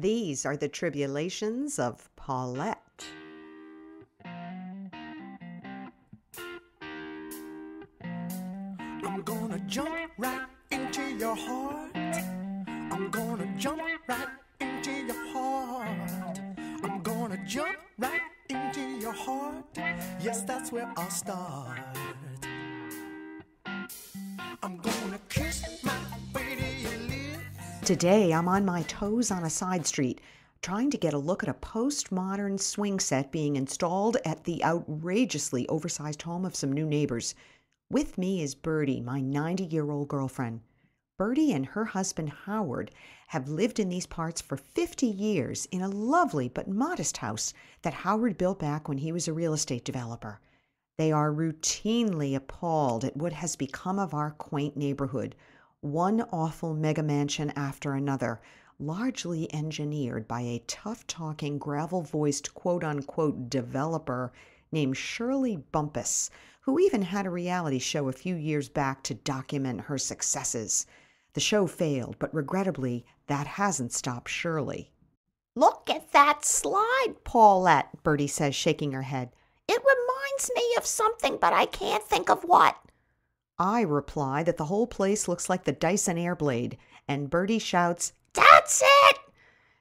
These are the tribulations of Paulette. I'm gonna jump right into your heart. I'm gonna jump right into your heart. I'm gonna jump right into your heart. Yes, that's where I'll start. I'm gonna kiss my way to your lips. Today, I'm on my toes on a side street, trying to get a look at a postmodern swing set being installed at the outrageously oversized home of some new neighbors. With me is Birdie, my 90-year-old girlfriend. Birdie and her husband Howard have lived in these parts for 50 years in a lovely but modest house that Howard built back when he was a real estate developer. They are routinely appalled at what has become of our quaint neighborhood, one awful mega mansion after another, largely engineered by a tough-talking, gravel-voiced quote-unquote developer named Shirley Bumpus, who even had a reality show a few years back to document her successes. The show failed, but regrettably, that hasn't stopped Shirley. "Look at that slide, Paulette," Bertie says, shaking her head. "It reminds me of something, but I can't think of what." I reply that the whole place looks like the Dyson Airblade, and Bertie shouts, "That's it!"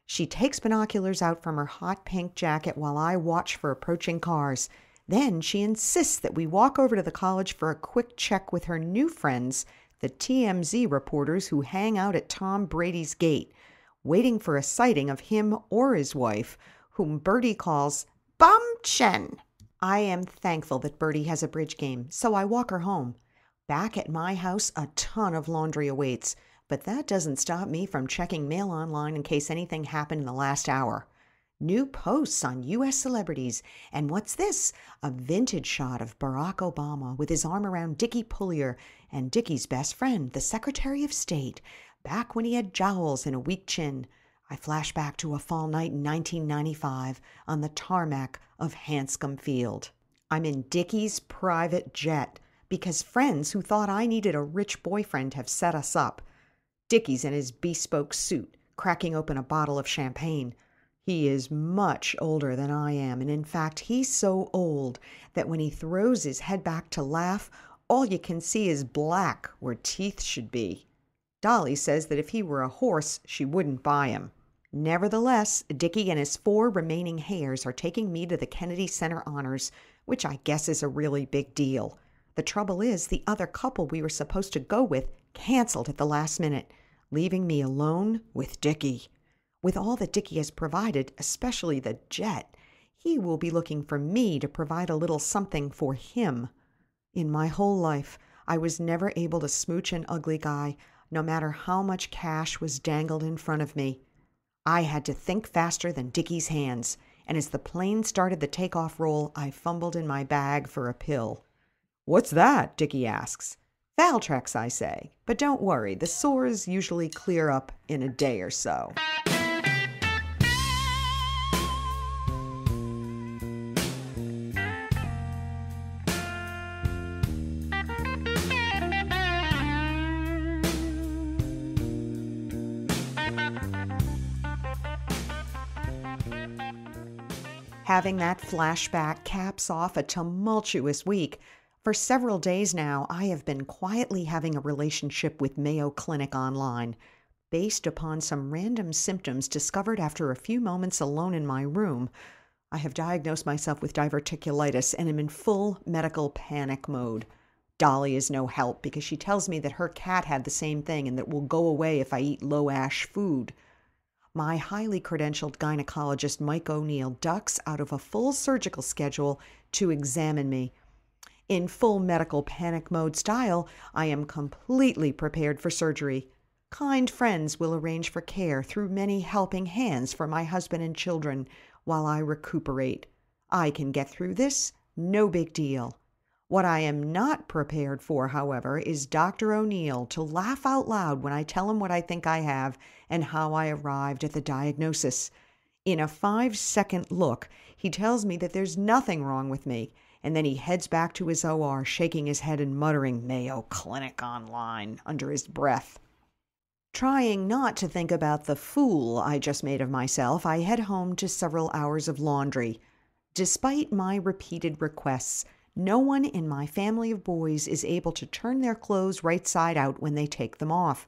She takes binoculars out from her hot pink jacket while I watch for approaching cars. Then she insists that we walk over to the college for a quick check with her new friends, the TMZ reporters who hang out at Tom Brady's gate, waiting for a sighting of him or his wife, whom Bertie calls Bumption. I am thankful that Bertie has a bridge game, so I walk her home. Back at my house, a ton of laundry awaits, but that doesn't stop me from checking mail online in case anything happened in the last hour. New posts on U.S. celebrities, and what's this? A vintage shot of Barack Obama with his arm around Dickie Pullier and Dickie's best friend, the Secretary of State, back when he had jowls and a weak chin. I flash back to a fall night in 1995 on the tarmac of Hanscom Field. I'm in Dickie's private jet because friends who thought I needed a rich boyfriend have set us up. Dickie's in his bespoke suit, cracking open a bottle of champagne. He is much older than I am, and in fact, he's so old that when he throws his head back to laugh, all you can see is black where teeth should be. Dolly says that if he were a horse, she wouldn't buy him. Nevertheless, Dickie and his 4 remaining heirs are taking me to the Kennedy Center Honors, which I guess is a really big deal. The trouble is, the other couple we were supposed to go with canceled at the last minute, leaving me alone with Dickie. With all that Dickie has provided, especially the jet, he will be looking for me to provide a little something for him. In my whole life, I was never able to smooch an ugly guy, no matter how much cash was dangled in front of me. I had to think faster than Dickie's hands, and as the plane started the takeoff roll, I fumbled in my bag for a pill. "What's that?" Dickie asks. "Valtrex," I say, but don't worry, the sores usually clear up in a day or so. Having that flashback caps off a tumultuous week. For several days now, I have been quietly having a relationship with Mayo Clinic online, based upon some random symptoms discovered after a few moments alone in my room. I have diagnosed myself with diverticulitis and am in full medical panic mode. Dolly is no help because she tells me that her cat had the same thing and that it will go away if I eat low-ash food. My highly credentialed gynecologist, Mike O'Neill, ducks out of a full surgical schedule to examine me. In full medical panic mode style, I am completely prepared for surgery. Kind friends will arrange for care through many helping hands for my husband and children while I recuperate. I can get through this, no big deal. What I am not prepared for, however, is Dr. O'Neill to laugh out loud when I tell him what I think I have and how I arrived at the diagnosis. In a 5-second look, he tells me that there's nothing wrong with me, and then he heads back to his OR, shaking his head and muttering Mayo Clinic online under his breath. Trying not to think about the fool I just made of myself, I head home to several hours of laundry. Despite my repeated requests, no one in my family of boys is able to turn their clothes right side out when they take them off.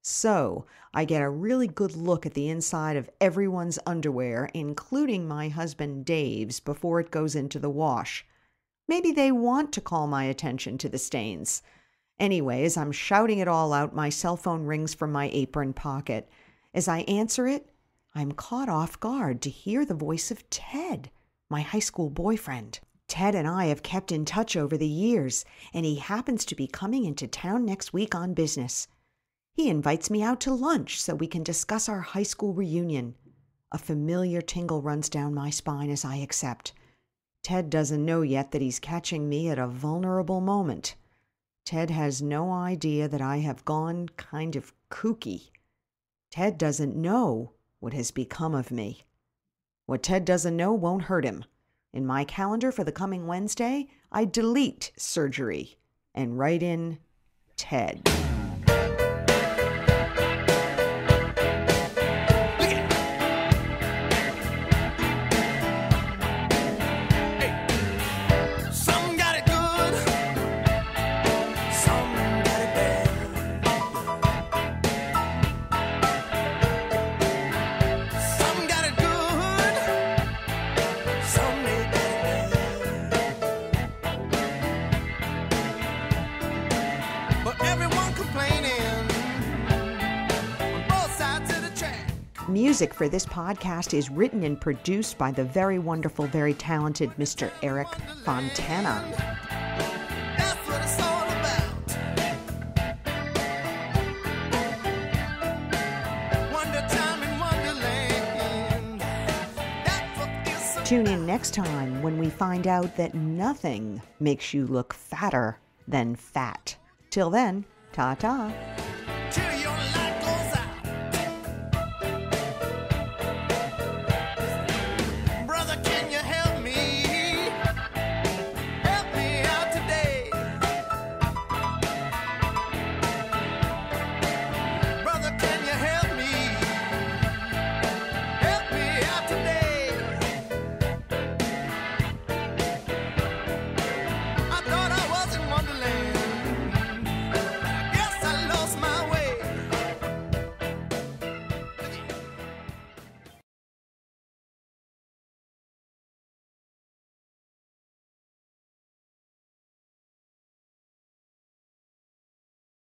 So, I get a really good look at the inside of everyone's underwear, including my husband Dave's, before it goes into the wash. Maybe they want to call my attention to the stains. Anyway, as I'm shouting it all out, my cell phone rings from my apron pocket. As I answer it, I'm caught off guard to hear the voice of Ted, my high school boyfriend. Ted and I have kept in touch over the years, and he happens to be coming into town next week on business. He invites me out to lunch so we can discuss our high school reunion. A familiar tingle runs down my spine as I accept. Ted doesn't know yet that he's catching me at a vulnerable moment. Ted has no idea that I have gone kind of kooky. Ted doesn't know what has become of me. What Ted doesn't know won't hurt him. In my calendar for the coming Wednesday, I delete surgery and write in Ted. Music for this podcast is written and produced by the very wonderful, very talented Mr. Eric Fontana. That's what it's all about. Wonder time in Wonderland. That's what it's about. Tune in next time when we find out that nothing makes you look fatter than fat. Till then, ta-ta.